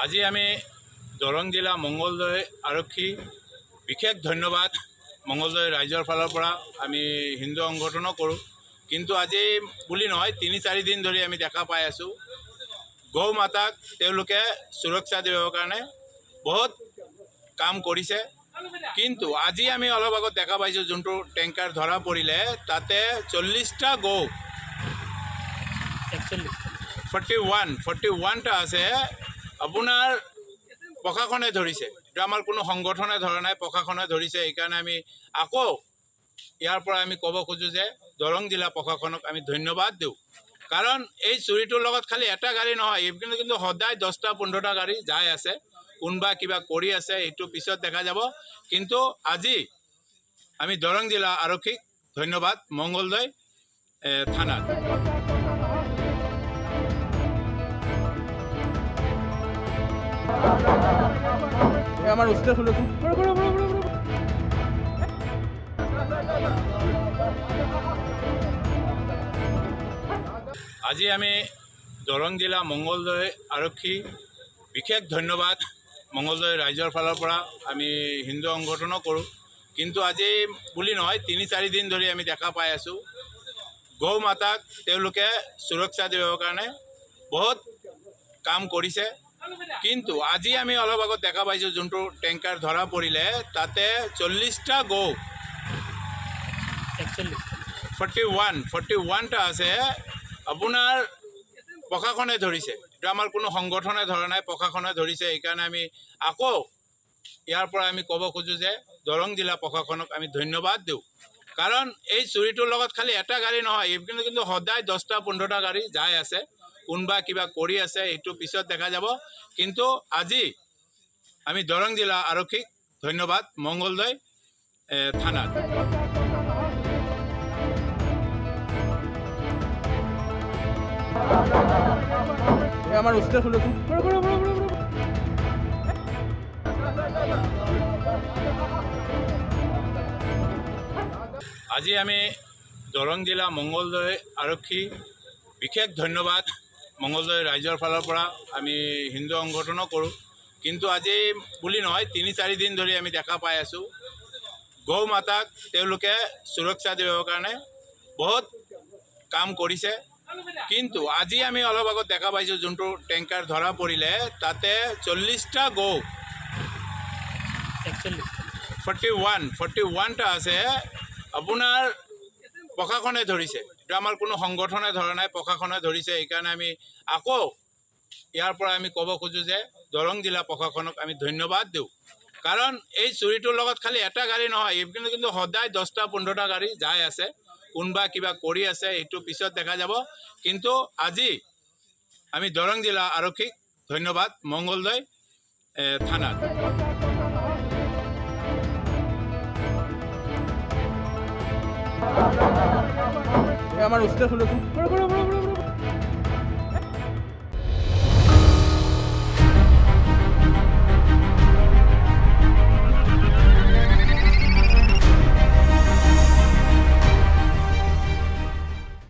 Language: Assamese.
আজি আমি দৰং জিলা মঙ্গলদৈ আৰক্ষী বিশেষ ধন্যবাদ মঙ্গলদৈ ৰাইজৰ ফালৰ পৰা আমি হিন্দু সংগঠনো কৰোঁ। কিন্তু আজি বুলি নহয় ৩-৪ দিন ধৰি আমি দেখা পাই আছোঁ গৌ মাতাক তেওঁলোকে সুৰক্ষা দিবৰ কাৰণে বহুত কাম কৰিছে। কিন্তু আজি আমি অলপ আগত দেখা পাইছোঁ যোনটো টেংকাৰ ধৰা পৰিলে তাতে 40টা গৌ 41টা আছে আপোনাৰ প্ৰশাসনে ধৰিছে। এটা আমাৰ কোনো সংগঠনে ধৰা নাই, প্ৰশাসনে ধৰিছে। এইকাৰণে আমি আকৌ ইয়াৰ পৰা আমি ক'ব খোজোঁ যে দৰং জিলা প্ৰশাসনক আমি ধন্যবাদ দিওঁ। কাৰণ এই চুৰিটোৰ লগত খালি এটা গাড়ী নহয়, কিন্তু সদায় 10টা-15টা গাড়ী যাই আছে। কোনোবা কিবা কৰি আছে এইটো পিছত দেখা যাব। কিন্তু আজি আমি দৰং জিলা আৰক্ষীক ধন্যবাদ মঙ্গলদৈ থানাত। আমাৰ উস্তে হলো আজি আমি দৰং জিলা মঙ্গলদৈ আৰক্ষী বিশেষ ধন্যবাদ মঙ্গলদৈ ৰাইজৰ ফালৰ পৰা আমি হিন্দু সংগঠনো কৰোঁ। কিন্তু আজি বুলি নহয় ৩-৪ দিন ধৰি আমি দেখা পাই আছোঁ গৌ মাতাক তেওঁলোকে সুৰক্ষা দিবৰ কাৰণে বহুত কাম কৰিছে। কিন্তু আজি আমি অলপ আগত দেখা পাইছোঁ যোনটো টেংকাৰ ধৰা পৰিলে তাতে 40টা গৌ 41টা আছে আপোনাৰ প্ৰশাসনে ধৰিছে। এটা আমাৰ কোনো সংগঠনে ধৰা নাই, প্ৰশাসনে ধৰিছে। এইকাৰণে আমি আকৌ ইয়াৰ পৰা আমি ক'ব খোজোঁ যে দৰং জিলা প্ৰশাসনক আমি ধন্যবাদ দিওঁ। কাৰণ এই চুৰিটোৰ লগত খালি এটা গাড়ী নহয়, কিন্তু সদায় 10টা-15টা গাড়ী যাই আছে। কোনোবা কিবা কৰি আছে এইটো পিছত দেখা যাব। কিন্তু আজি আমি দৰং জিলা আৰক্ষীক ধন্যবাদ মঙ্গলদৈ থানাত। আমাৰ উস্তে হলো আজি আমি দৰং জিলা মঙ্গলদৈ আৰক্ষী বিশেষ ধন্যবাদ মঙ্গলদৈ ৰাইজৰ ফালৰ পৰা আমি হিন্দু সংগঠনো কৰোঁ। কিন্তু আজি বুলি নহয় ৩-৪ দিন ধৰি আমি দেখা পাই আছোঁ গৌ মাতাক তেওঁলোকে সুৰক্ষা দিবৰ কাৰণে বহুত কাম কৰিছে। কিন্তু আজি আমি অলপ আগত দেখা পাইছোঁ যোনটো টেংকাৰ ধৰা পৰিলে তাতে 40টা গৌ 41টা আছে আপোনাৰ প্ৰশাসনে ধৰিছে। এটা আমাৰ কোনো সংগঠনে ধৰা নাই, প্ৰশাসনে ধৰিছে। এইকাৰণে আমি আকৌ ইয়াৰ পৰা আমি ক'ব খোজোঁ যে দৰং জিলা প্ৰশাসনক আমি ধন্যবাদ দিওঁ। কাৰণ এই চুৰিটোৰ লগত খালি এটা গাড়ী নহয়, কিন্তু সদায় 10টা-15টা গাড়ী যাই আছে। কোনোবা কিবা কৰি আছে এইটো পিছত দেখা যাব। কিন্তু আজি আমি দৰং জিলা আৰক্ষীক ধন্যবাদ মঙ্গলদৈ থানাত। আমাৰ উস্তে হলো